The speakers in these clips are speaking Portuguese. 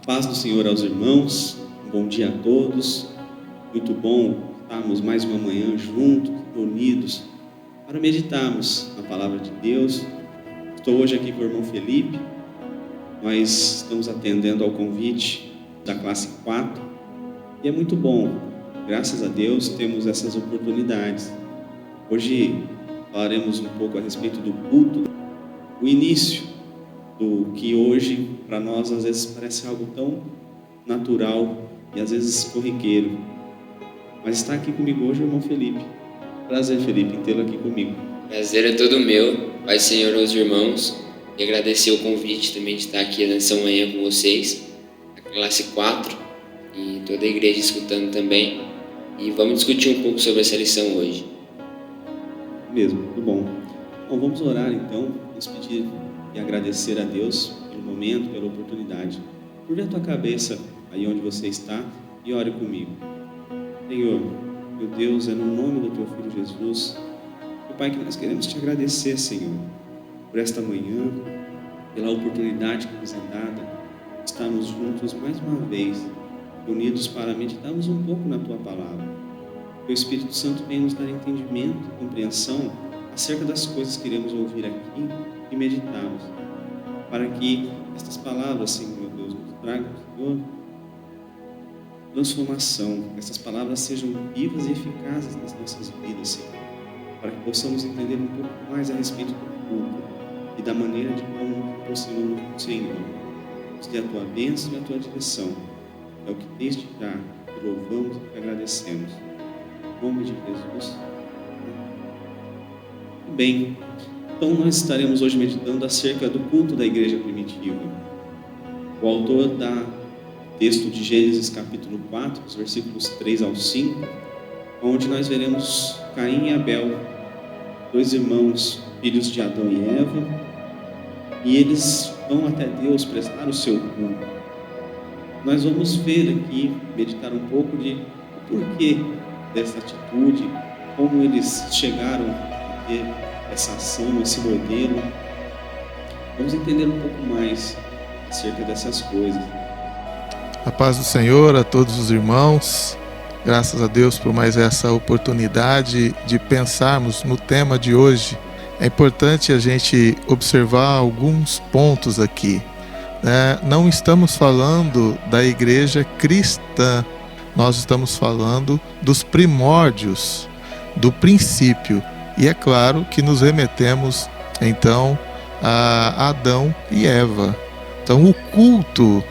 Paz do Senhor aos irmãos, um bom dia a todos. Muito bom estarmos mais uma manhã juntos, reunidos, para meditarmos na palavra de Deus. Estou hoje aqui com o irmão Felipe. Nós estamos atendendo ao convite da classe 4 e é muito bom, graças a Deus, temos essas oportunidades. Hoje falaremos um pouco a respeito do culto, o início do que hoje para nós às vezes parece algo tão natural e às vezes corriqueiro. Mas está aqui comigo hoje o irmão Felipe. Prazer, Felipe, em tê-lo aqui comigo. Prazer é todo meu, Pai Senhor aos irmãos, e agradecer o convite também de estar aqui nessa manhã com vocês, a classe 4 e toda a igreja escutando também. E vamos discutir um pouco sobre essa lição hoje. Mesmo, muito bom. Bom, vamos orar então, vamos pedir e agradecer a Deus pelo momento, pela oportunidade. Curva a tua cabeça aí onde você está e ore comigo. Senhor, meu Deus, é no nome do teu Filho Jesus, meu Pai, que nós queremos te agradecer, Senhor, por esta manhã, pela oportunidade que nos é dada, estarmos juntos mais uma vez, unidos para meditarmos um pouco na tua palavra. Que o Espírito Santo venha nos dar entendimento e compreensão acerca das coisas que iremos ouvir aqui e meditarmos, para que estas palavras, Senhor, meu Deus, nos tragam, Senhor, transformação, que essas palavras sejam vivas e eficazes nas nossas vidas, Senhor, para que possamos entender um pouco mais a respeito do culto e da maneira de como aproximamos do Senhor. Nos dê a tua bênção e a tua direção. É o que desde já te louvamos e te agradecemos. Em nome de Jesus. Bem, então nós estaremos hoje meditando acerca do culto da igreja primitiva. O autor dá texto de Gênesis capítulo 4, os versículos 3 ao 5, onde nós veremos Caim e Abel, dois irmãos, filhos de Adão e Eva, e eles vão até Deus prestar o seu culto. Nós vamos ver aqui, meditar um pouco de o porquê dessa atitude, como eles chegaram a ter essa ação, esse modelo. Vamos entender um pouco mais acerca dessas coisas. A paz do Senhor a todos os irmãos. Graças a Deus por mais essa oportunidade de pensarmos no tema de hoje. É importante a gente observar alguns pontos aqui, né? Não estamos falando da igreja cristã, nós estamos falando dos primórdios, do princípio. E é claro que nos remetemos então a Adão e Eva. Então o culto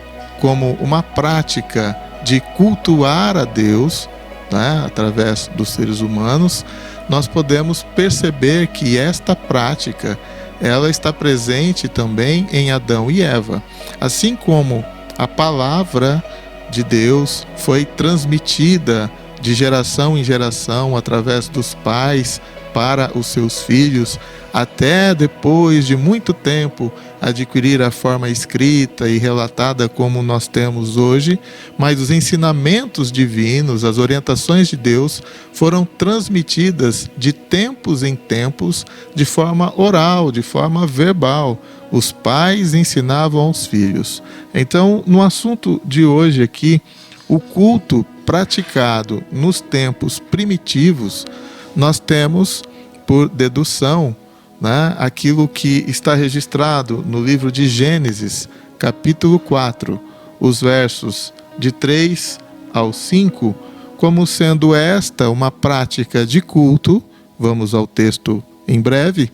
como uma prática de cultuar a Deus, né, através dos seres humanos, nós podemos perceber que esta prática ela está presente também em Adão e Eva. Assim como a palavra de Deus foi transmitida de geração em geração através dos pais para os seus filhos, até depois de muito tempo adquirir a forma escrita e relatada como nós temos hoje, mas os ensinamentos divinos, as orientações de Deus foram transmitidas de tempos em tempos, de forma oral, de forma verbal. Os pais ensinavam aos filhos. Então, no assunto de hoje aqui, o culto praticado nos tempos primitivos, nós temos, por dedução, né, aquilo que está registrado no livro de Gênesis, capítulo 4, os versos de 3 ao 5, como sendo esta uma prática de culto, vamos ao texto em breve,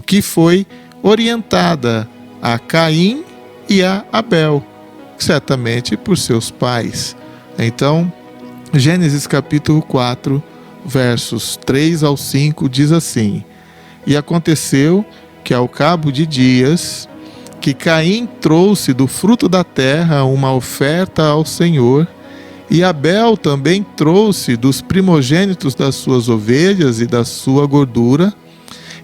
que foi orientada a Caim e a Abel, certamente por seus pais. Então, Gênesis capítulo 4, versos 3 ao 5 diz assim: E aconteceu que ao cabo de dias, que Caim trouxe do fruto da terra uma oferta ao Senhor, e Abel também trouxe dos primogênitos das suas ovelhas e da sua gordura,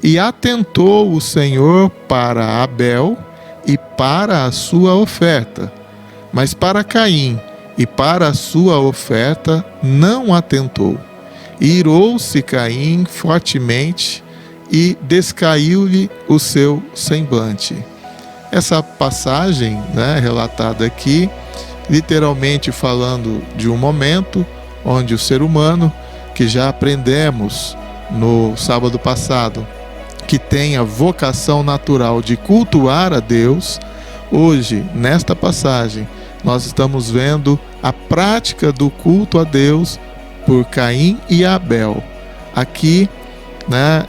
e atentou o Senhor para Abel e para a sua oferta, mas para Caim e para a sua oferta não atentou. E irou-se Caim fortemente e descaiu-lhe o seu semblante. Essa passagem, relatada aqui, literalmente falando de um momento onde o ser humano, que já aprendemos no sábado passado, que tem a vocação natural de cultuar a Deus, hoje, nesta passagem, nós estamos vendo a prática do culto a Deus por Caim e Abel. Aqui, né,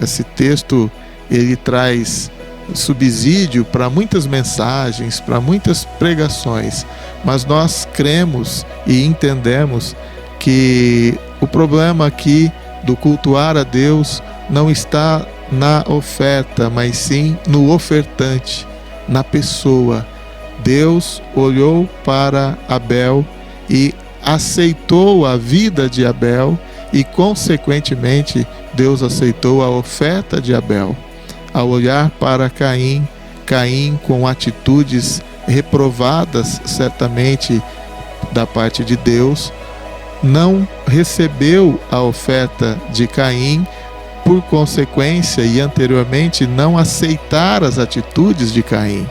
esse texto, ele traz subsídio para muitas mensagens, para muitas pregações, mas nós cremos e entendemos que o problema aqui do cultuar a Deus não está na oferta, mas sim no ofertante, na pessoa. Deus olhou para Abel e aceitou a vida de Abel e, consequentemente, Deus aceitou a oferta de Abel. Ao olhar para Caim, Caim, com atitudes reprovadas, certamente da parte de Deus, não recebeu a oferta de Caim, por consequência e anteriormente não aceitar as atitudes de Caim.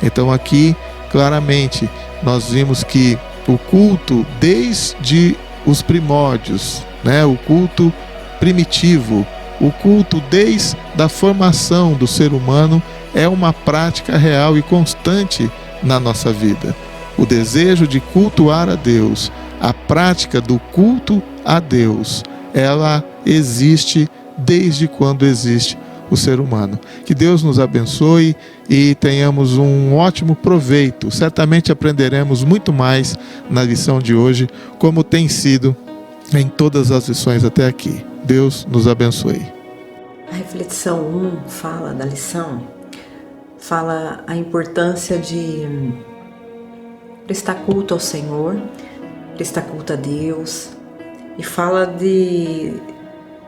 Então aqui, claramente, nós vimos que o culto desde os primórdios, né, o culto primitivo, o culto desde a formação do ser humano é uma prática real e constante na nossa vida. O desejo de cultuar a Deus, a prática do culto a Deus, ela existe desde quando existe o ser humano. Que Deus nos abençoe e tenhamos um ótimo proveito. Certamente aprenderemos muito mais na lição de hoje, como tem sido em todas as lições até aqui. Deus nos abençoe. A reflexão 1 fala da lição, fala a importância de prestar culto ao Senhor, prestar culto a Deus, e fala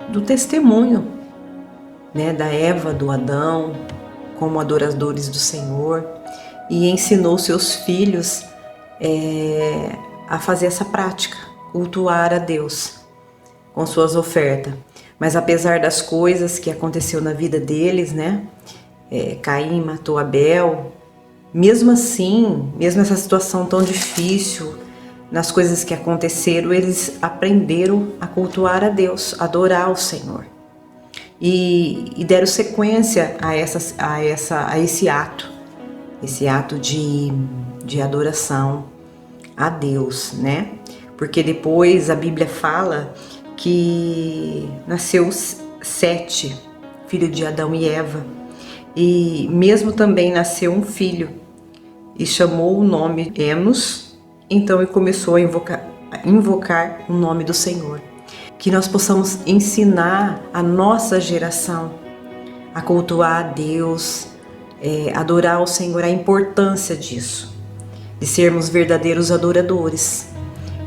do testemunho, né, da Eva, do Adão, como adoradores do Senhor, e ensinou seus filhos a fazer essa prática, cultuar a Deus com suas ofertas. Mas apesar das coisas que aconteceu na vida deles, né, Caim matou Abel, mesmo assim, mesmo essa situação tão difícil, nas coisas que aconteceram, eles aprenderam a cultuar a Deus, adorar o Senhor. E deram sequência a esse ato de adoração a Deus, né? Porque depois a Bíblia fala que nasceu Sete, filho de Adão e Eva, e mesmo também nasceu um filho, e chamou o nome Enos, então ele começou a invocar o nome do Senhor. Que nós possamos ensinar a nossa geração a cultuar a Deus, adorar o Senhor, a importância disso, de sermos verdadeiros adoradores.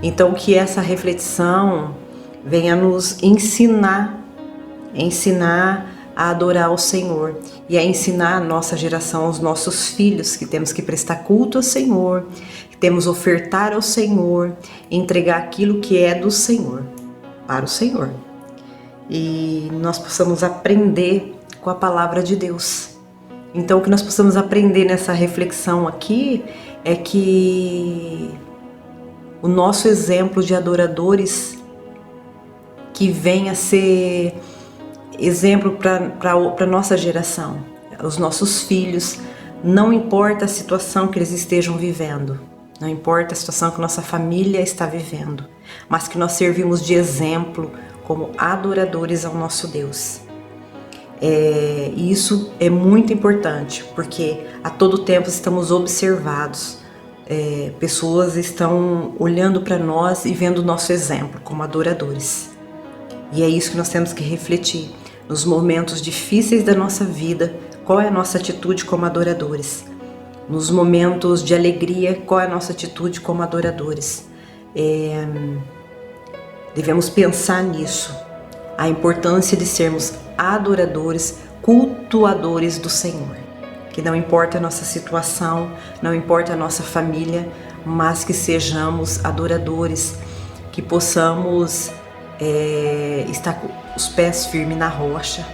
Então que essa reflexão venha nos ensinar a adorar o Senhor e a ensinar a nossa geração, aos nossos filhos, que temos que prestar culto ao Senhor, que temos que ofertar ao Senhor, entregar aquilo que é do Senhor para o Senhor. E nós possamos aprender com a palavra de Deus. Então o que nós possamos aprender nessa reflexão aqui é que o nosso exemplo de adoradores, que venha a ser exemplo para a nossa geração, os nossos filhos, não importa a situação que eles estejam vivendo, não importa a situação que nossa família está vivendo, mas que nós servimos de exemplo como adoradores ao nosso Deus. E isso é muito importante, porque a todo tempo estamos observados, pessoas estão olhando para nós e vendo o nosso exemplo como adoradores. E é isso que nós temos que refletir. Nos momentos difíceis da nossa vida, qual é a nossa atitude como adoradores? Nos momentos de alegria, qual é a nossa atitude como adoradores? Devemos pensar nisso. A importância de sermos adoradores, cultuadores do Senhor. Que não importa a nossa situação, não importa a nossa família, mas que sejamos adoradores, que possamos estar com os pés firmes na rocha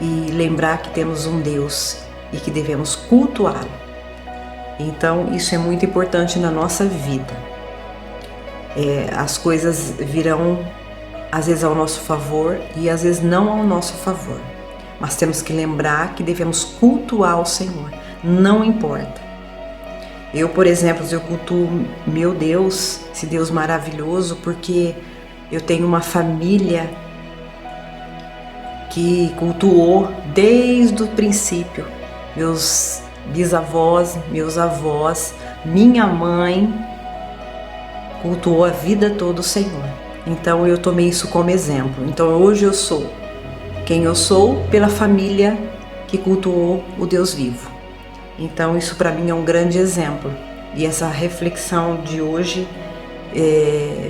e lembrar que temos um Deus e que devemos cultuá-lo. Então, isso é muito importante na nossa vida. As coisas virão, às vezes, ao nosso favor e às vezes não ao nosso favor. Mas temos que lembrar que devemos cultuar o Senhor, não importa. Eu, por exemplo, eu cultuo meu Deus, esse Deus maravilhoso, porque eu tenho uma família que cultuou desde o princípio. Meus bisavós, meus avós, minha mãe cultuou a vida toda o Senhor. Então eu tomei isso como exemplo. Então hoje eu sou quem eu sou pela família que cultuou o Deus vivo. Então isso para mim é um grande exemplo. E essa reflexão de hoje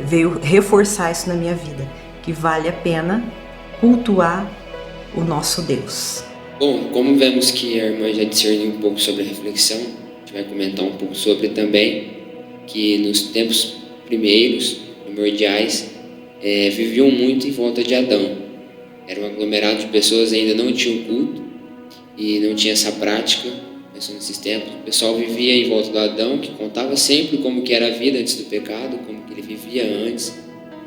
veio reforçar isso na minha vida, que vale a pena cultuar o nosso Deus. Bom, como vemos que a irmã já discerniu um pouco sobre a reflexão, a gente vai comentar um pouco sobre também, que nos tempos primordiais, viviam muito em volta de Adão. Era um aglomerado de pessoas, ainda não tinham culto e não tinha essa prática, pensando nesses tempos. O pessoal vivia em volta do Adão, que contava sempre como que era a vida antes do pecado, como que ele vivia antes,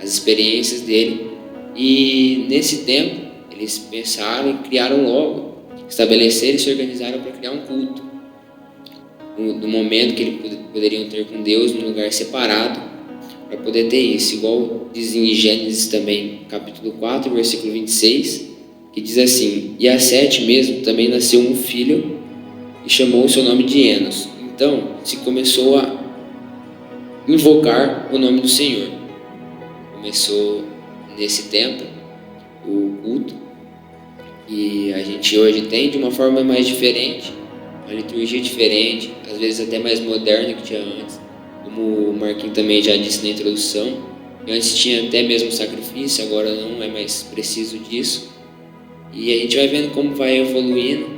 as experiências dele. E nesse tempo, eles pensaram e criaram logo, estabeleceram e se organizaram para criar um culto. No momento que eles poderiam ter com Deus, num lugar separado, para poder ter isso. Igual diz em Gênesis também, capítulo 4, versículo 26, que diz assim: e a Sete mesmo também nasceu um filho e chamou o seu nome de Enos. Então se começou a invocar o nome do Senhor. Começou nesse tempo o culto, e a gente hoje tem de uma forma mais diferente, uma liturgia diferente, às vezes até mais moderna que tinha antes, como o Marquinhos também já disse na introdução. Antes tinha até mesmo sacrifício, agora não é mais preciso disso. E a gente vai vendo como vai evoluindo,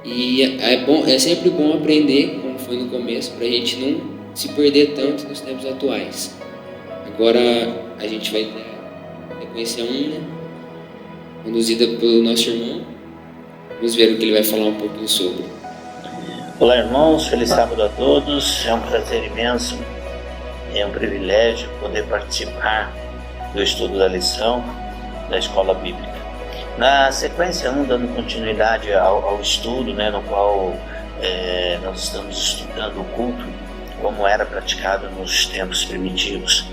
e é sempre bom aprender, como foi no começo, para a gente não se perder tanto nos tempos atuais. Agora a gente vai ter a sequência 1, conduzida pelo nosso irmão. Vamos ver o que ele vai falar um pouquinho sobre. Olá, irmãos, feliz sábado a todos. É um prazer imenso, é um privilégio poder participar do estudo da lição da Escola Bíblica. Na sequência 1, dando continuidade ao estudo, no qual nós estamos estudando o culto, como era praticado nos tempos primitivos.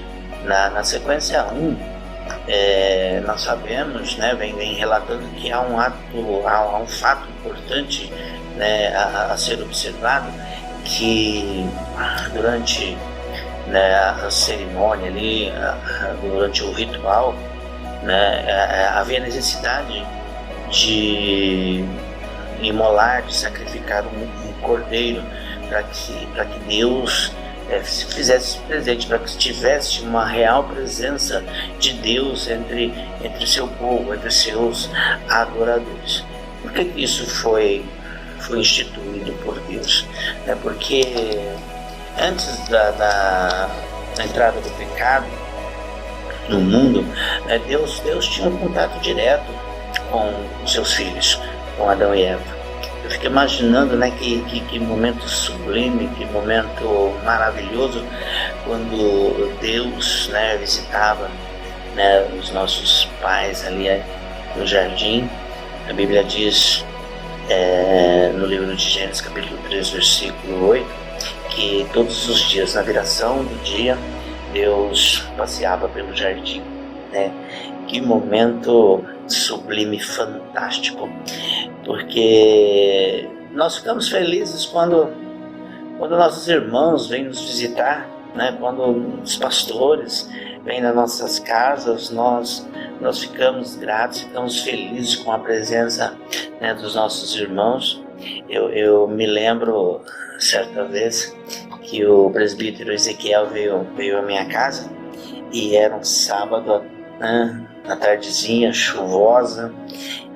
Na sequência 1, nós sabemos, vem relatando que há um fato importante a ser observado, que durante a cerimônia ali, durante o ritual, havia necessidade de imolar, de sacrificar um cordeiro para que Deus se fizesse presente, para que tivesse uma real presença de Deus entre o seu povo, entre os seus adoradores. Por que isso foi instituído por Deus? Porque antes da entrada do pecado no mundo, Deus tinha um contato direto com os seus filhos, com Adão e Eva. Eu fico imaginando que momento sublime, que momento maravilhoso, quando Deus visitava os nossos pais ali no jardim. A Bíblia diz no livro de Gênesis, capítulo 3, versículo 8, que todos os dias, na viração do dia, Deus passeava pelo jardim. Que momento sublime, fantástico, porque nós ficamos felizes quando nossos irmãos vêm nos visitar, quando os pastores vêm nas nossas casas, nós ficamos gratos, ficamos felizes com a presença dos nossos irmãos. Eu me lembro certa vez que o presbítero Ezequiel veio à minha casa, e era um sábado, na tardezinha chuvosa,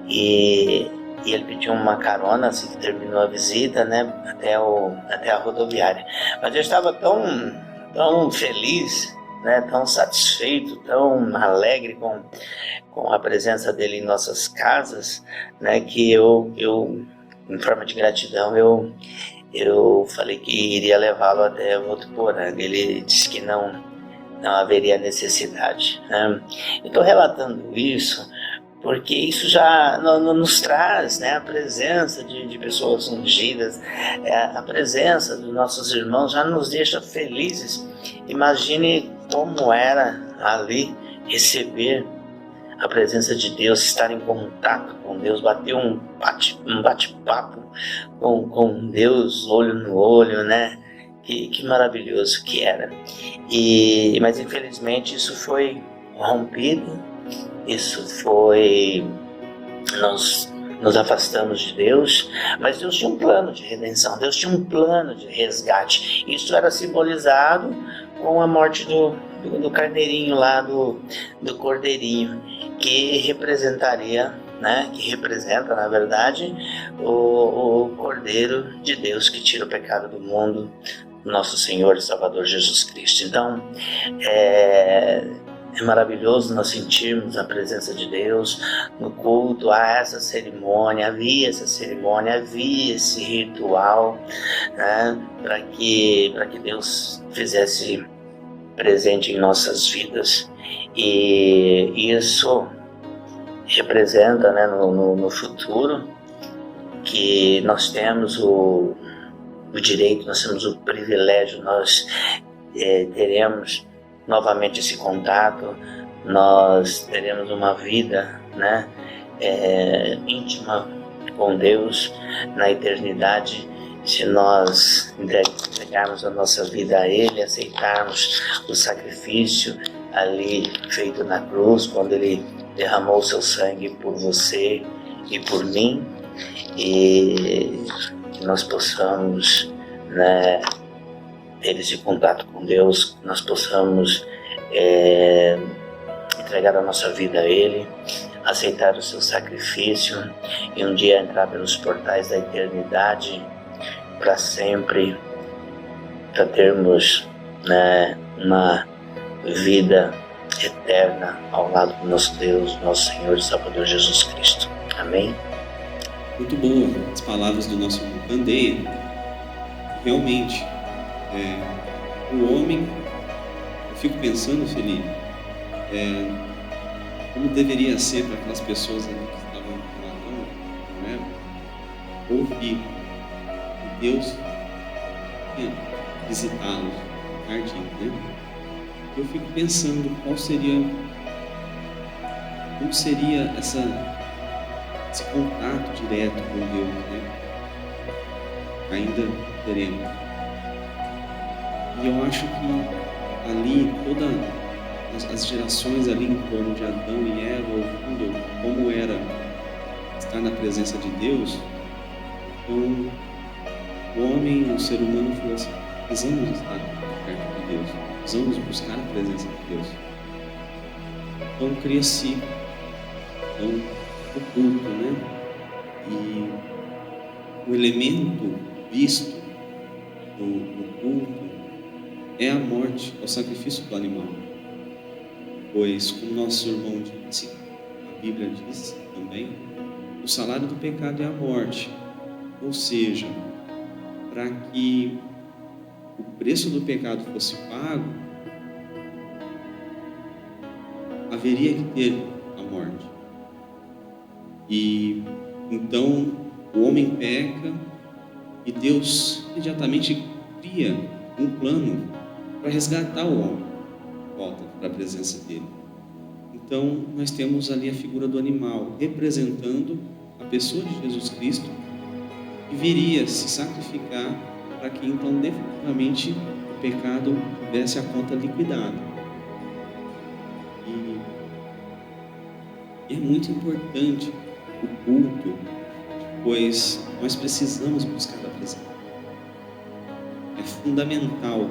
e ele pediu uma carona assim que terminou a visita, até a rodoviária. Mas eu estava tão feliz, tão satisfeito, tão alegre com a presença dele em nossas casas, que eu em forma de gratidão, eu falei que iria levá-lo até Votuporanga. Ele disse que não haveria necessidade, né? Eu estou relatando isso porque isso já nos traz, né, a presença de pessoas ungidas, a presença dos nossos irmãos já nos deixa felizes. Imagine como era ali receber a presença de Deus, estar em contato com Deus, bater um bate-papo com Deus, olho no olho, né? Que maravilhoso que era. Mas infelizmente isso foi rompido, nós nos afastamos de Deus, mas Deus tinha um plano de redenção, Deus tinha um plano de resgate. Isso era simbolizado com a morte do carneirinho lá, do cordeirinho, que representaria, né, que representa, na verdade, o Cordeiro de Deus que tira o pecado do mundo, nosso Senhor e Salvador Jesus Cristo. Então, é maravilhoso nós sentirmos a presença de Deus no culto. Havia essa cerimônia, havia esse ritual, né, para que Deus fizesse presente em nossas vidas. E isso representa, né, no futuro, que nós temos o direito, nós temos o privilégio, nós teremos novamente esse contato, nós teremos uma vida, né, íntima com Deus na eternidade, se nós entregarmos a nossa vida a Ele, aceitarmos o sacrifício ali feito na cruz, quando Ele derramou o seu sangue por você e por mim, e que nós possamos, né, ter esse contato com Deus, que nós possamos entregar a nossa vida a Ele, aceitar o seu sacrifício e um dia entrar pelos portais da eternidade para sempre, para termos, né, uma vida eterna ao lado do nosso Deus, nosso Senhor e Salvador Jesus Cristo. Amém? Muito boa as palavras do nosso irmão Candeia. Realmente, o homem, eu fico pensando, Felipe, como deveria ser para aquelas pessoas ali que estavam com Adão, ouvir que Deus ia visitá-los no jardim, né? Eu fico pensando como seria esse contato direto com Deus, né? Ainda teremos. E eu acho que ali, todas as gerações ali em torno de Adão e Eva, ouvindo como era estar na presença de Deus, então o homem, o ser humano falou assim: precisamos estar perto de Deus, precisamos buscar a presença de Deus. Então cria-se o culto, né? E o elemento visto no culto é a morte, é o sacrifício do animal. Pois, como nosso irmão disse, a Bíblia diz também, o salário do pecado é a morte. Ou seja, para que o preço do pecado fosse pago, haveria que ter a morte. E então o homem peca e Deus imediatamente cria um plano para resgatar o homem, volta para a presença dele. Então nós temos ali a figura do animal representando a pessoa de Jesus Cristo, que viria se sacrificar para que então definitivamente o pecado tivesse a conta liquidada. E é muito importante o culto, pois nós precisamos buscar a presença. É fundamental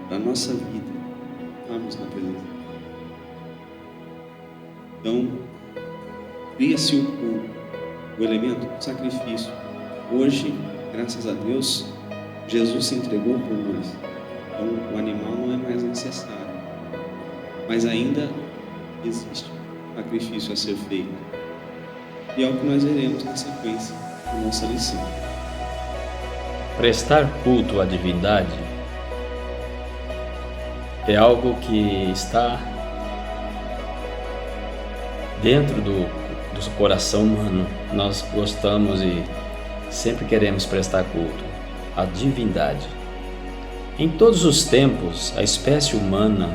para a nossa vida estarmos na presença. Então, cria-se o culto, o elemento do sacrifício. Hoje, graças a Deus, Jesus se entregou por nós. Então, o animal não é mais necessário. Mas ainda existe sacrifício a ser feito. E é o que nós veremos na sequência da nossa lição. Prestar culto à divindade é algo que está dentro do coração humano. Nós gostamos e sempre queremos prestar culto à divindade. Em todos os tempos, a espécie humana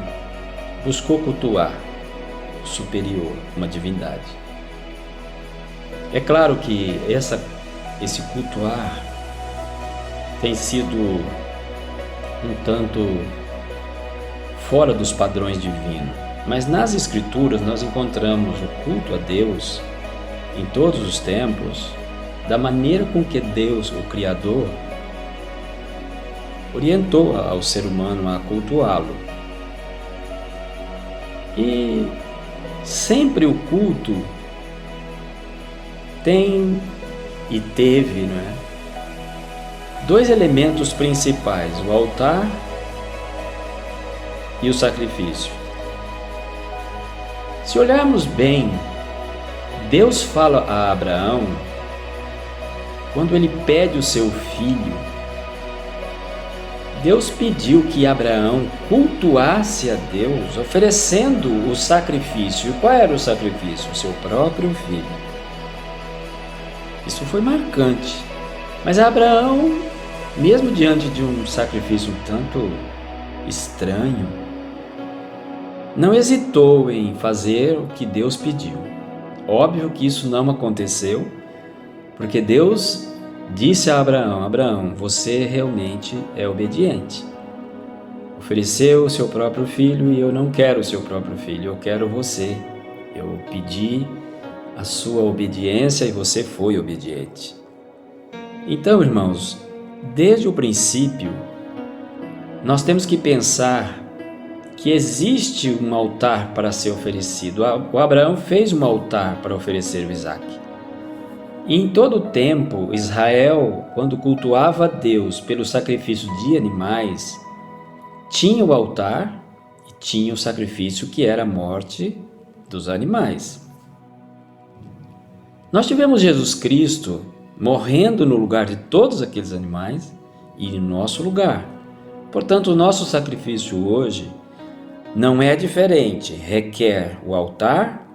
buscou cultuar o superior, uma divindade. É claro que esse cultuar tem sido um tanto fora dos padrões divinos, mas nas Escrituras nós encontramos o culto a Deus em todos os tempos, da maneira com que Deus, o Criador, orientou ao ser humano a cultuá-lo. E sempre o culto tem e teve, dois elementos principais: o altar e o sacrifício. Se olharmos bem, Deus fala a Abraão, quando ele pede o seu filho, Deus pediu que Abraão cultuasse a Deus, oferecendo o sacrifício. E qual era o sacrifício? O seu próprio filho. Isso foi marcante. Mas Abraão, mesmo diante de um sacrifício um tanto estranho, não hesitou em fazer o que Deus pediu. Óbvio que isso não aconteceu, porque Deus disse a Abraão: Abraão, você realmente é obediente. Ofereceu o seu próprio filho e eu não quero o seu próprio filho, eu quero você. Eu pedi a sua obediência e você foi obediente. Então, irmãos, desde o princípio, nós temos que pensar que existe um altar para ser oferecido. O Abraão fez um altar para oferecer o Isaac. E em todo o tempo, Israel, quando cultuava a Deus pelo sacrifício de animais, tinha o altar e tinha o sacrifício que era a morte dos animais. Nós tivemos Jesus Cristo morrendo no lugar de todos aqueles animais e em nosso lugar. Portanto, o nosso sacrifício hoje não é diferente, requer o altar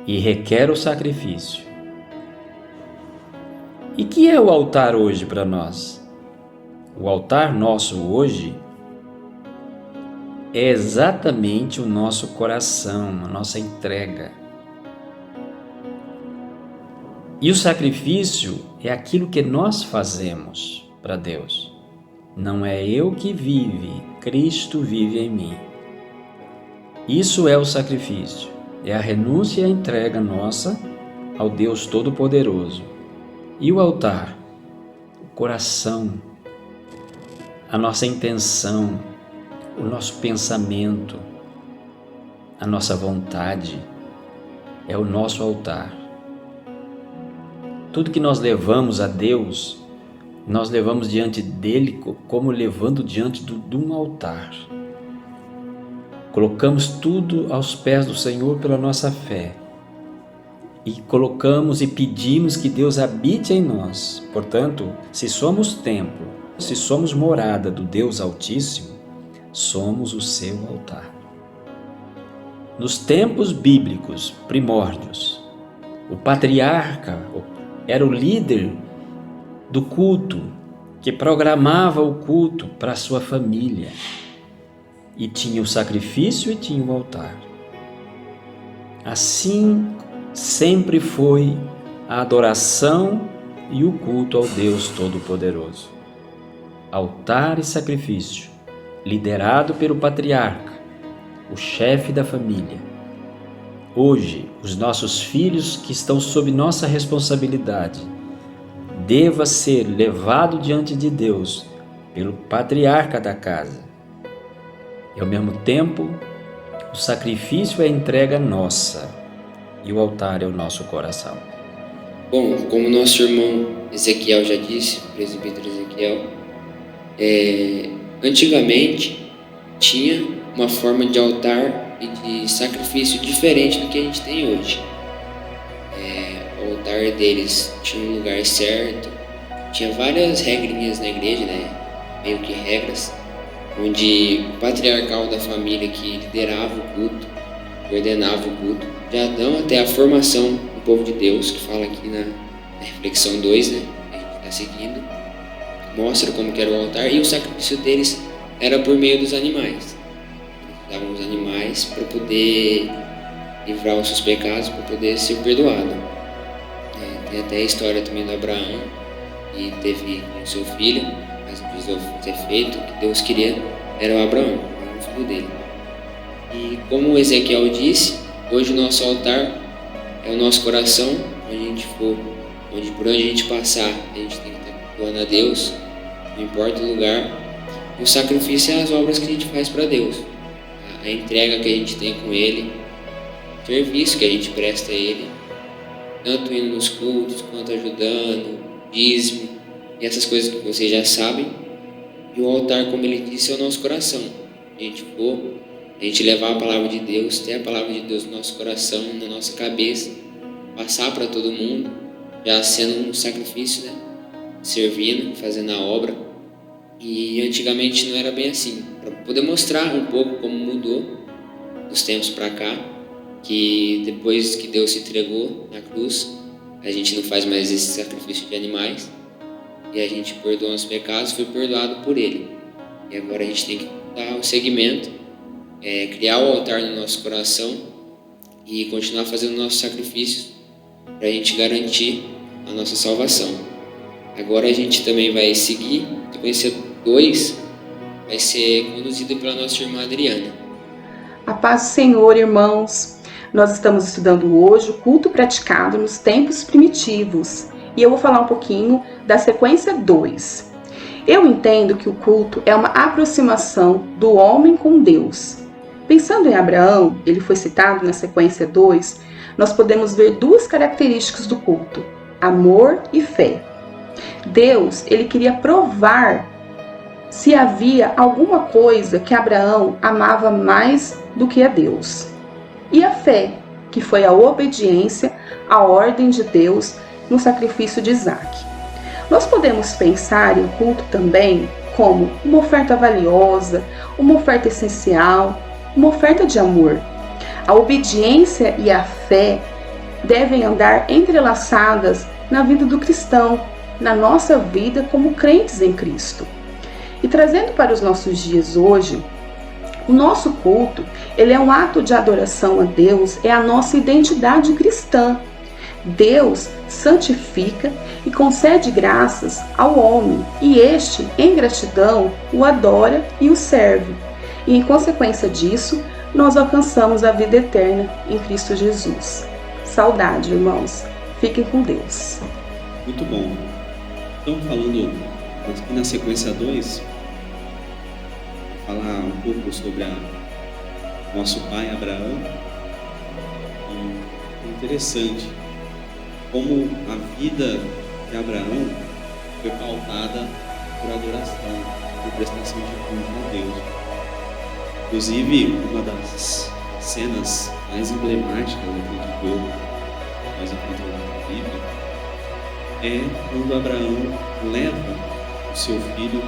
e requer o sacrifício. E que é o altar hoje para nós? O altar nosso hoje é exatamente o nosso coração, a nossa entrega. E o sacrifício é aquilo que nós fazemos para Deus. Não é eu que vive, Cristo vive em mim. Isso é o sacrifício, é a renúncia e a entrega nossa ao Deus Todo-Poderoso. E o altar, o coração, a nossa intenção, o nosso pensamento, a nossa vontade, é o nosso altar. Tudo que nós levamos a Deus, nós levamos diante dele como levando diante de um altar. Colocamos tudo aos pés do Senhor pela nossa fé. E colocamos e pedimos que Deus habite em nós. Portanto, se somos templo, se somos morada do Deus Altíssimo, somos o seu altar. Nos tempos bíblicos primórdios, o patriarca era o líder do culto, que programava o culto para a sua família. E tinha o sacrifício e tinha o altar. Assim sempre foi a adoração e o culto ao Deus Todo-Poderoso. Altar e sacrifício, liderado pelo patriarca, o chefe da família. Hoje, os nossos filhos que estão sob nossa responsabilidade, deva ser levado diante de Deus pelo patriarca da casa. E ao mesmo tempo, o sacrifício é a entrega nossa. E o altar é o nosso coração. Bom, como nosso irmão Ezequiel já disse, o presbítero Ezequiel, antigamente tinha uma forma de altar e de sacrifício diferente do que a gente tem hoje. O altar deles tinha um lugar certo, tinha várias regrinhas na igreja, né? Meio que regras, onde o patriarcal da família que liderava o culto, ordenava o culto, de Adão até a formação do povo de Deus, que fala aqui na reflexão 2, né? Que a gente está seguindo, mostra como que era o altar, e o sacrifício deles era por meio dos animais. Eles usavam os animais para poder livrar os seus pecados, para poder ser perdoado. Tem até a história também do Abraão, que teve com seu filho, mas não precisou ser feito. O que Deus queria era o Abraão, o filho dele. E como o Ezequiel disse, hoje o nosso altar é o nosso coração, onde a gente for, por onde a gente passar, a gente tem que estar cultuando a Deus, não importa o lugar. E o sacrifício é as obras que a gente faz para Deus, a entrega que a gente tem com Ele, o serviço que a gente presta a Ele, tanto indo nos cultos, quanto ajudando, dízimo, e essas coisas que vocês já sabem. E o altar, como ele disse, é o nosso coração. A gente for, a gente levar a palavra de Deus, ter a palavra de Deus no nosso coração, na nossa cabeça, passar para todo mundo, já sendo um sacrifício, né? Servindo, fazendo a obra. E antigamente não era bem assim. Para poder mostrar um pouco como mudou dos tempos para cá, que depois que Deus se entregou na cruz, a gente não faz mais esse sacrifício de animais, e a gente perdoa os pecados, foi perdoado por Ele. E agora a gente tem que dar o segmento, criar o altar no nosso coração e continuar fazendo nossos sacrifícios para a gente garantir a nossa salvação. Agora a gente também vai seguir, a sequência 2 vai ser conduzida pela nossa irmã Adriana. A paz do Senhor, irmãos. Nós estamos estudando hoje o culto praticado nos tempos primitivos e eu vou falar um pouquinho da sequência 2. Eu entendo que o culto é uma aproximação do homem com Deus. Pensando em Abraão, ele foi citado na sequência 2, nós podemos ver duas características do culto: amor e fé. Deus, ele queria provar se havia alguma coisa que Abraão amava mais do que a Deus. E a fé, que foi a obediência à ordem de Deus no sacrifício de Isaac. Nós podemos pensar em culto também como uma oferta valiosa, uma oferta essencial, uma oferta de amor. A obediência e a fé devem andar entrelaçadas na vida do cristão, na nossa vida como crentes em Cristo. E trazendo para os nossos dias hoje, o nosso culto, ele é um ato de adoração a Deus, é a nossa identidade cristã. Deus santifica e concede graças ao homem, e este, em gratidão, o adora e o serve. E em consequência disso, nós alcançamos a vida eterna em Cristo Jesus. Saudade, irmãos. Fiquem com Deus. Muito bom. Então, falando aqui na sequência 2, falar um pouco sobre nosso pai Abraão. E é interessante como a vida de Abraão foi pautada por adoração, por prestação de culto a Deus. Inclusive, uma das cenas mais emblemáticas que nós encontramos na Bíblia é quando Abraão leva o seu filho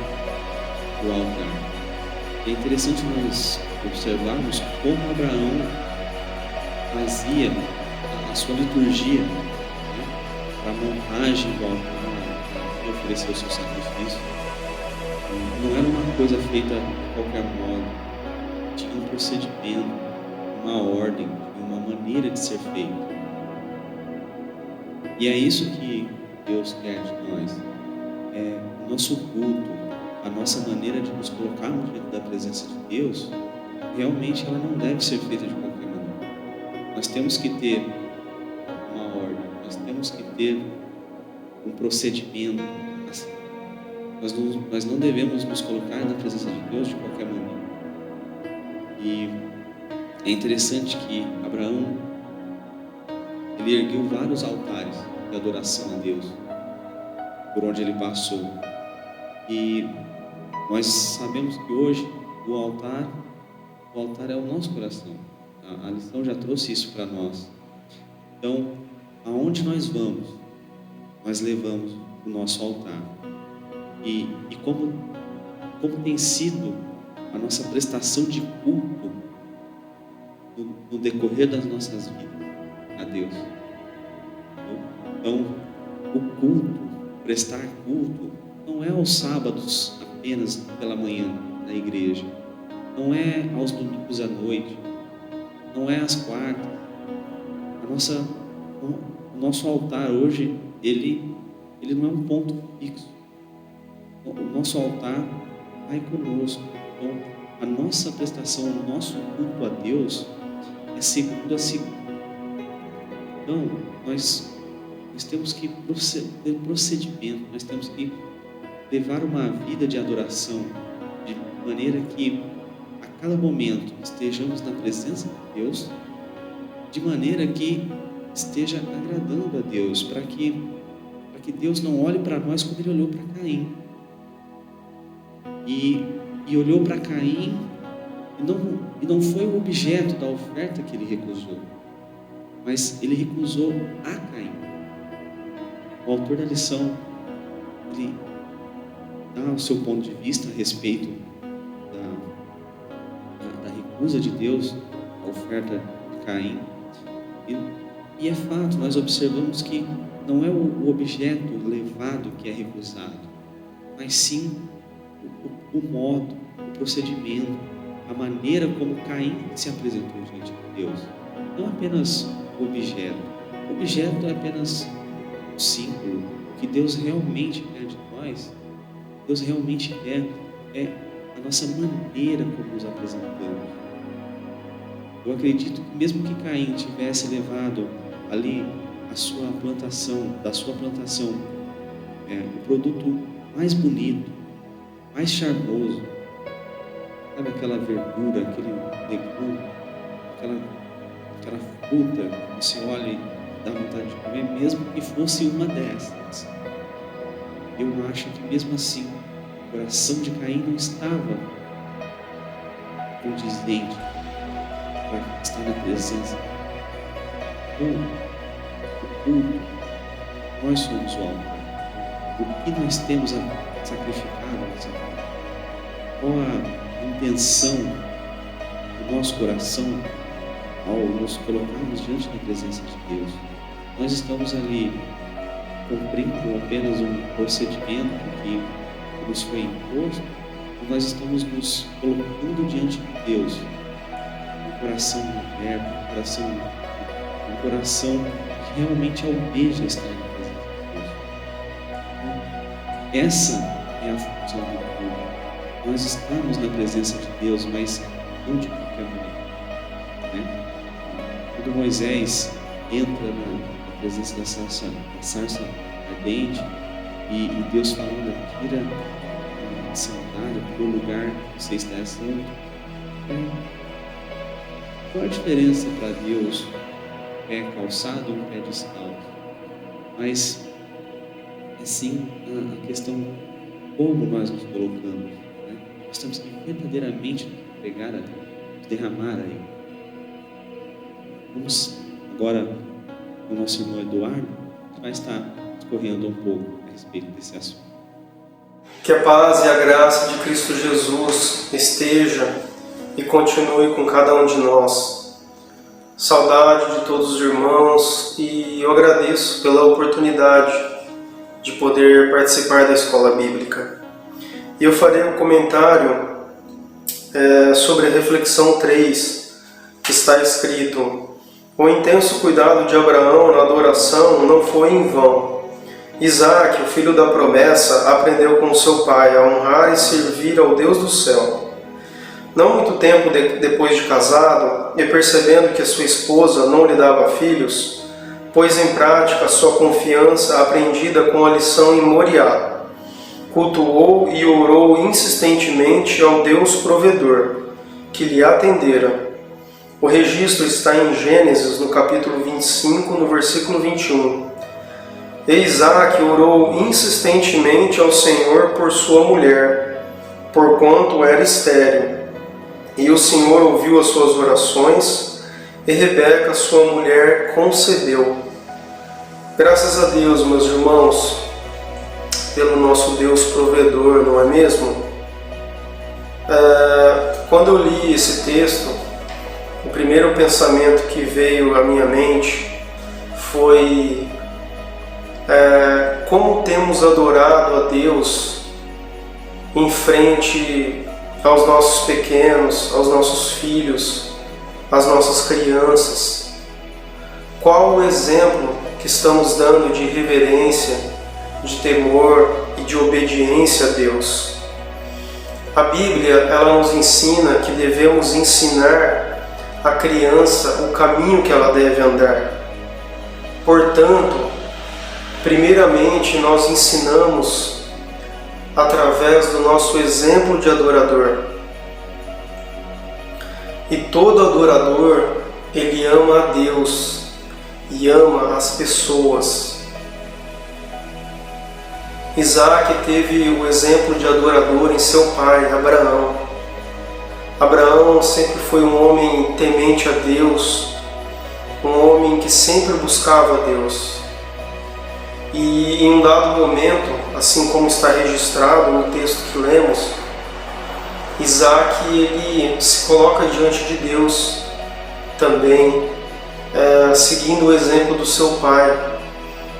para o altar. É interessante nós observarmos como Abraão fazia a sua liturgia, né, para a montagem do altar, para oferecer o seu sacrifício. Não era uma coisa feita de qualquer modo, tinha um procedimento, uma ordem, uma maneira de ser feito. E é isso que Deus quer de nós, é o nosso culto, a nossa maneira de nos colocarmos diante da presença de Deus. Realmente ela não deve ser feita de qualquer maneira. Nós temos que ter uma ordem, nós temos que ter um procedimento. Nós não devemos nos colocar na presença de Deus de qualquer maneira. E é interessante que Abraão, ele ergueu vários altares de adoração a Deus por onde ele passou. E nós sabemos que hoje o altar é o nosso coração. A lição já trouxe isso para nós. Então, aonde nós vamos, nós levamos o nosso altar. E como tem sido a nossa prestação de culto no decorrer das nossas vidas a Deus. Então, o culto, prestar culto, não é aos sábados apenas pela manhã na igreja, não é aos domingos à noite, não é às quartas. O nosso altar hoje, ele não é um ponto fixo. O nosso altar vai conosco. Então, a nossa prestação, o nosso culto a Deus é segundo a segunda. Então, nós temos que ter procedimento, nós temos que levar uma vida de adoração, de maneira que a cada momento estejamos na presença de Deus, de maneira que esteja agradando a Deus, para que Deus não olhe para nós como Ele olhou para Caim. E olhou para Caim e não foi o objeto da oferta que ele recusou, mas ele recusou a Caim. O autor da lição, ele dá o seu ponto de vista a respeito da recusa de Deus à oferta de Caim. E é fato, nós observamos que não é o objeto levado que é recusado, mas sim o modo, o procedimento, a maneira como Caim se apresentou diante de Deus. Não apenas o objeto. O objeto é apenas um símbolo. O que Deus realmente quer de nós, Deus realmente quer é a nossa maneira como nos apresentamos. Eu acredito que mesmo que Caim tivesse levado ali da sua plantação, o produto mais bonito, mais charmoso, sabe, aquela verdura, aquele legume, aquela fruta que você olha e dá vontade de comer, mesmo que fosse uma dessas. Eu acho que mesmo assim o coração de Caim não estava condizente para estar na presença. Então, o culto, nós somos o altar. O que nós temos a sacrificar nessa vida? Qual a intenção do nosso coração ao nos colocarmos diante da presença de Deus? Nós estamos ali cumprindo apenas um procedimento que nos foi imposto, ou nós estamos nos colocando diante de Deus um coração aberto, um coração que realmente almeja estar na presença de Deus? Essa é a função do culto. Nós estamos na presença de Deus, mas não de qualquer maneira, Quando Moisés entra na presença da sarça ardente e Deus falando: tira a sandália do lugar que você está santo. Qual a diferença para Deus? Um pé calçado ou um pé descalço? Mas é sim a questão como nós nos colocamos. Nós temos que verdadeiramente entregar a Deus, derramar a Ele. Vamos agora com o nosso irmão Eduardo, que vai estar discorrendo um pouco a respeito desse assunto. Que a paz e a graça de Cristo Jesus esteja e continue com cada um de nós. Saudade de todos os irmãos, e eu agradeço pela oportunidade de poder participar da escola bíblica. E eu farei um comentário sobre a reflexão 3, que está escrito: o intenso cuidado de Abraão na adoração não foi em vão. Isaac, o filho da promessa, aprendeu com seu pai a honrar e servir ao Deus do céu. Não muito tempo depois de casado, e percebendo que a sua esposa não lhe dava filhos, pôs em prática a sua confiança aprendida com a lição em Moriá. Cultuou e orou insistentemente ao Deus provedor, que lhe atendera. O registro está em Gênesis, no capítulo 25, no versículo 21. E Isaac orou insistentemente ao Senhor por sua mulher, porquanto era estéril. E o Senhor ouviu as suas orações, e Rebeca, sua mulher, concebeu. Graças a Deus, meus irmãos, pelo nosso Deus provedor, não é mesmo? Quando eu li esse texto, o primeiro pensamento que veio à minha mente foi como temos adorado a Deus em frente aos nossos pequenos, aos nossos filhos, às nossas crianças. Qual o exemplo que estamos dando de reverência, de temor e de obediência a Deus? A Bíblia, ela nos ensina que devemos ensinar a criança o caminho que ela deve andar. Portanto, primeiramente nós ensinamos através do nosso exemplo de adorador. E todo adorador, ele ama a Deus e ama as pessoas. Isaac teve o exemplo de adorador em seu pai, Abraão. Abraão sempre foi um homem temente a Deus, um homem que sempre buscava a Deus. E em um dado momento, assim como está registrado no texto que lemos, Isaac ele se coloca diante de Deus também, seguindo o exemplo do seu pai.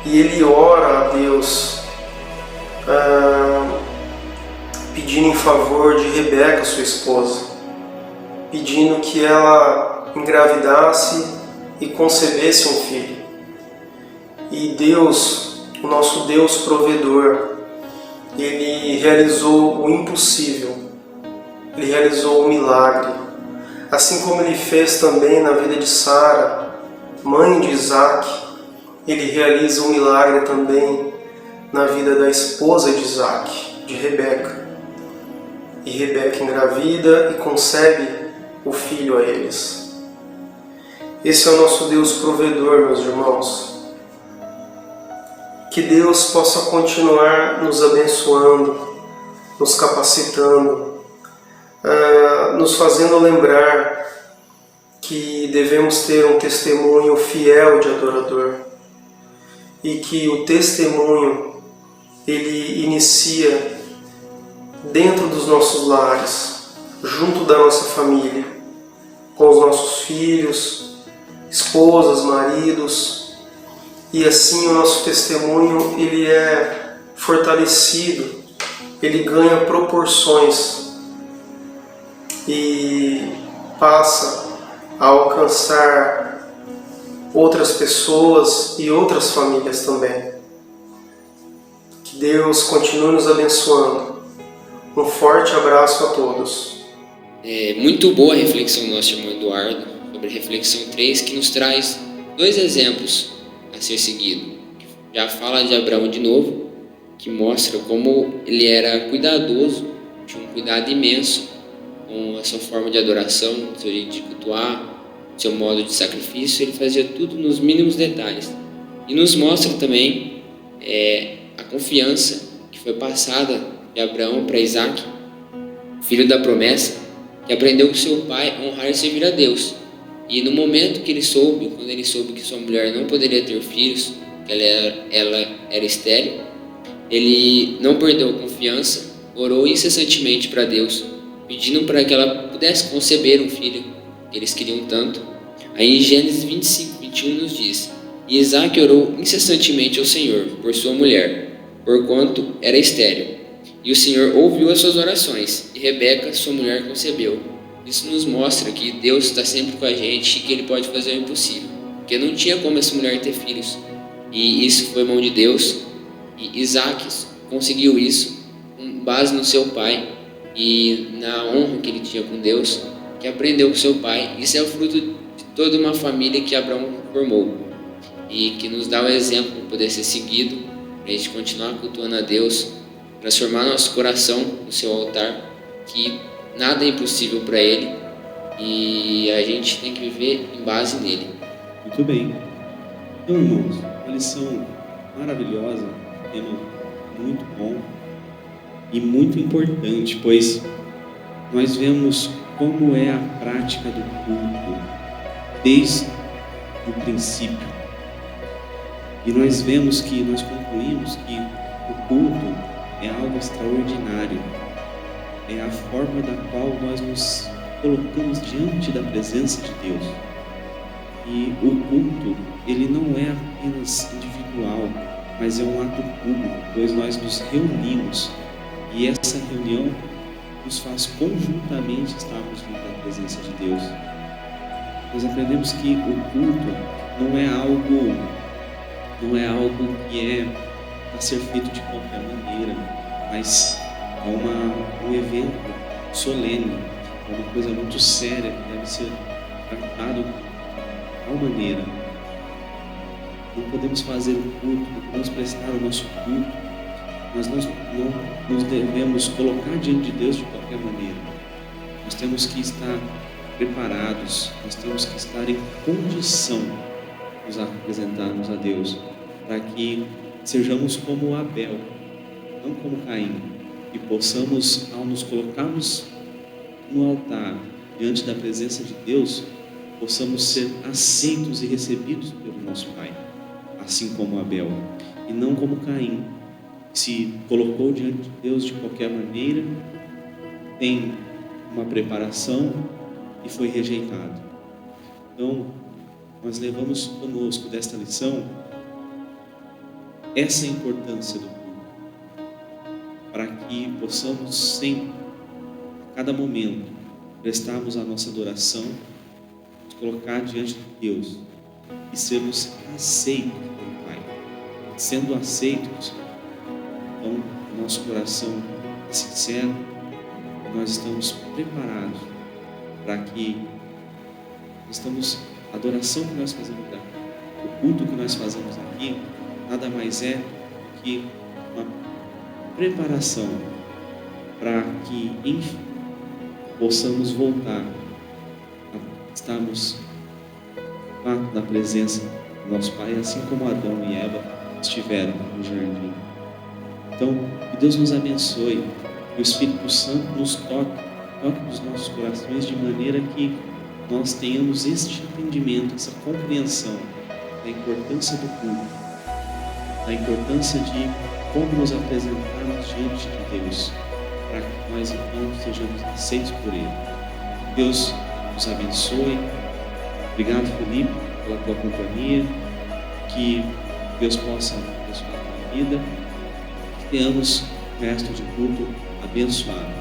E ele ora a Deus, pedindo em favor de Rebeca, sua esposa, pedindo que ela engravidasse e concebesse um filho. E Deus, o nosso Deus provedor, ele realizou o impossível, ele realizou o milagre, assim como ele fez também na vida de Sara, mãe de Isaac. Ele realiza um milagre também na vida da esposa de Isaac, de Rebeca. E Rebeca engravida e concebe o filho a eles. Esse é o nosso Deus provedor, meus irmãos. Que Deus possa continuar nos abençoando, nos capacitando, nos fazendo lembrar que devemos ter um testemunho fiel de adorador e que o testemunho ele inicia dentro dos nossos lares, junto da nossa família, com os nossos filhos, esposas, maridos, e assim o nosso testemunho ele é fortalecido, ele ganha proporções e passa a alcançar outras pessoas e outras famílias também. Que Deus continue nos abençoando. Um forte abraço a todos. Muito boa a reflexão do nosso irmão Eduardo sobre a reflexão 3, que nos traz 2 exemplos a ser seguido. Já fala de Abraão de novo, que mostra como ele era cuidadoso, tinha um cuidado imenso com a sua forma de adoração, seu jeito de cultuar, seu modo de sacrifício. Ele fazia tudo nos mínimos detalhes. E nos mostra também a confiança que foi passada de Abraão para Isaac, filho da promessa, que aprendeu com seu pai a honrar e servir a Deus. E no momento que quando ele soube que sua mulher não poderia ter filhos, que ela era estéril, ele não perdeu a confiança, orou incessantemente para Deus, pedindo para que ela pudesse conceber um filho que eles queriam tanto. Aí em Gênesis 25, 21 nos diz: E Isaac orou incessantemente ao Senhor por sua mulher, porquanto era estéril. E o Senhor ouviu as suas orações, e Rebeca, sua mulher, concebeu. Isso nos mostra que Deus está sempre com a gente e que Ele pode fazer o impossível, porque não tinha como essa mulher ter filhos, e isso foi mão de Deus. E Isaac conseguiu isso com base no seu pai e na honra que ele tinha com Deus, que aprendeu com seu pai. Isso é o fruto de toda uma família que Abraão formou e que nos dá o exemplo para poder ser seguido, para a gente continuar cultuando a Deus, transformar nosso coração no seu altar, que nada é impossível para Ele e a gente tem que viver em base nele. Muito bem. Então, irmãos, uma lição maravilhosa, tema muito bom e muito importante, pois nós vemos como é a prática do culto desde o princípio. E nós vemos que, nós concluímos que o culto é algo extraordinário. É a forma da qual nós nos colocamos diante da presença de Deus. E o culto, ele não é apenas individual, mas é um ato público, pois nós nos reunimos e essa reunião nos faz conjuntamente estarmos diante da presença de Deus. Nós aprendemos que o culto não é algo que é para ser feito de qualquer maneira, mas é um evento solene, é uma coisa muito séria que deve ser tratado de tal maneira. Não podemos fazer o culto, não podemos prestar o nosso culto, nós não nos devemos colocar diante de Deus de qualquer maneira. Nós temos que estar preparados, nós temos que estar em condição de nos apresentarmos a Deus, para que sejamos como Abel, não como Caim, e possamos, ao nos colocarmos no altar, diante da presença de Deus, possamos ser aceitos e recebidos pelo nosso Pai, assim como Abel, e não como Caim, que se colocou diante de Deus de qualquer maneira, tem uma preparação e foi rejeitado. Então, nós levamos conosco desta lição essa importância do culto, para que possamos sempre, a cada momento, prestarmos a nossa adoração, nos colocar diante de Deus e sermos aceitos pelo Pai. Sendo aceitos, então, o nosso coração é sincero, nós estamos preparados para que a adoração que nós fazemos aqui, o culto que nós fazemos aqui, nada mais é do que uma preparação para que, enfim, possamos voltar a estarmos na presença do nosso Pai, assim como Adão e Eva estiveram no jardim. Então, que Deus nos abençoe, que o Espírito Santo nos toque nos nossos corações de maneira que nós tenhamos este entendimento, essa compreensão da importância do culto, da importância de como nos apresentarmos diante de Deus, para que nós então sejamos aceitos por Ele. Deus nos abençoe. Obrigado, Felipe, pela tua companhia. Que Deus possa abençoar a tua vida. Que tenhamos o resto de culto abençoado.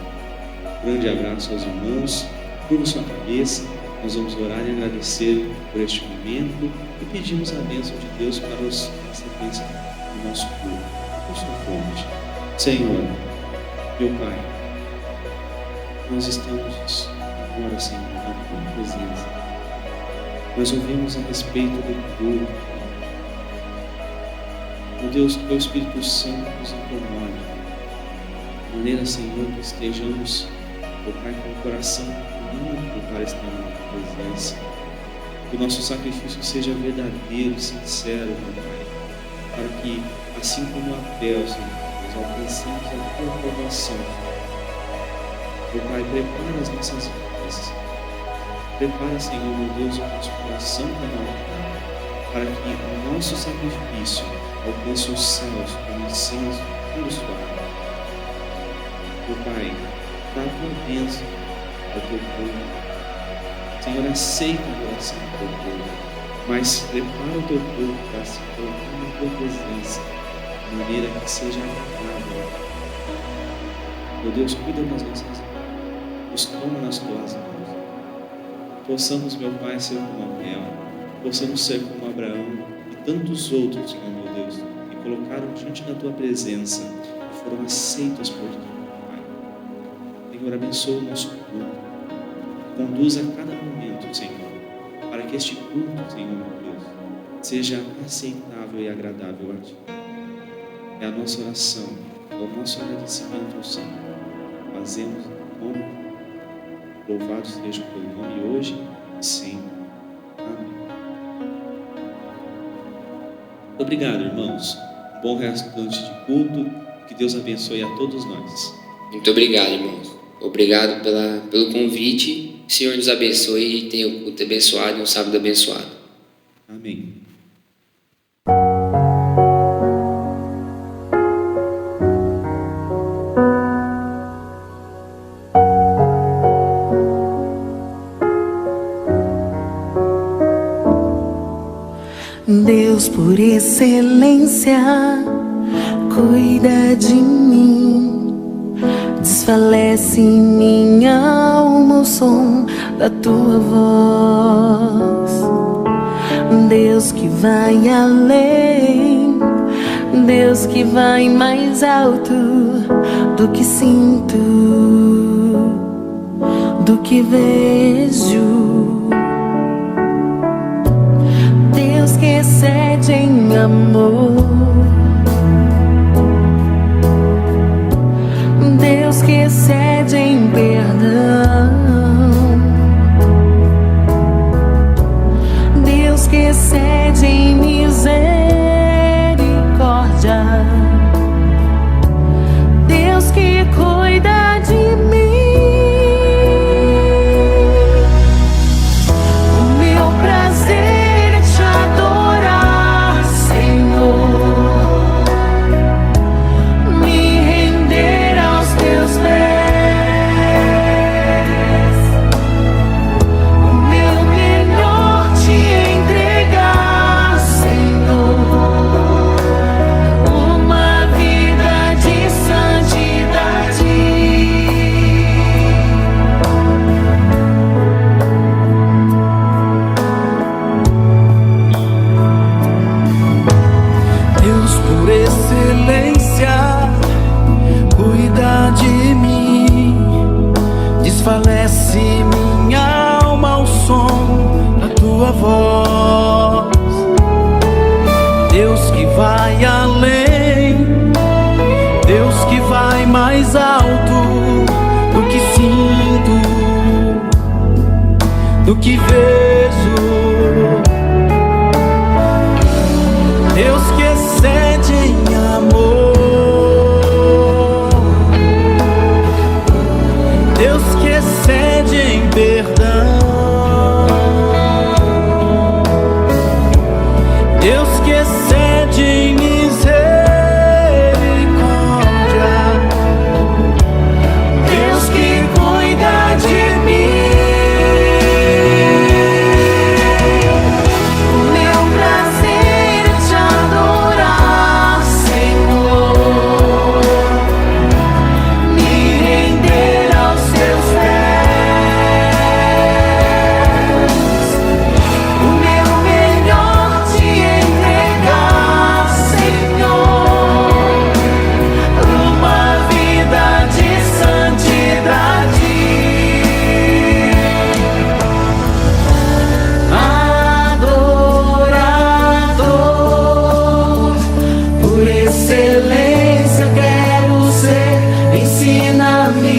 Grande abraço aos irmãos. Curva sua cabeça. Nós vamos orar e agradecer por este momento e pedimos a bênção de Deus para a sequência do nosso culto. Por sua fonte. Senhor, meu Pai, nós estamos agora, Senhor, na tua presença. Nós ouvimos a respeito do culto. Meu Deus, que o Espírito Santo nos incomode, de maneira, Senhor, que estejamos, meu Pai, com o coração limpo para estar na tua presença. Que o nosso sacrifício seja verdadeiro e sincero, meu Pai, para que, assim como Abel, Senhor, nós alcancemos a tua aprovação. Meu Pai, prepara as nossas vidas. Prepara, Senhor, meu Deus, o nosso coração para o altar, para que o nosso sacrifício alcance os céus como incenso puro suave. Meu Pai, dá a tua bênção ao teu povo. Senhor, aceita a oração do teu povo, mas prepara o teu povo para se colocar na tua presença, de maneira que seja agradável. Meu Deus, cuida das nossas vidas, nos toma nas tuas mãos. Possamos, meu Pai, ser como Abel, possamos ser como Abraão e tantos outros, Senhor, meu Deus, que colocaram diante da tua presença e foram aceitos por ti, meu Pai. Senhor, abençoa o nosso culto, conduza a cada momento, Senhor, para que este culto, Senhor, meu Deus, seja aceitável e agradável a ti. É a nossa oração, é o nosso agradecimento ao Senhor. Fazemos em nome. Louvado seja o teu nome hoje e sempre. Amém. Obrigado, irmãos. Um bom restante de culto. Que Deus abençoe a todos nós. Muito obrigado, irmãos. Obrigado pelo convite. O Senhor nos abençoe e tenha o culto abençoado e um sábado abençoado. Amém. Deus, por excelência, cuida de mim. Desfalece minha alma o som da tua voz. Deus que vai além, Deus que vai mais alto do que sinto, do que vejo. Deus que excede em amor, Deus que excede em perdão, Deus que excede em misericórdia, Deus que cuida de mim. O meu prazer é te adorar, Senhor, me render aos teus pés. O meu melhor te entregar, Senhor, uma vida de santidade. Deus, por excelência, cuida de mim. Desfalece minha alma ao som da tua voz. Deus que vai além, Deus que vai mais alto do que sinto, do que vejo. Deus que excede em amor, Deus que excede em perdão, Deus que excede em misericórdia, Deus que cuida de mim. O meu prazer é te adorar, Senhor, me render aos teus pés. O meu melhor te entregar, Senhor, uma vida de santidade. Adorador, por excelência quero ser, ensina-me.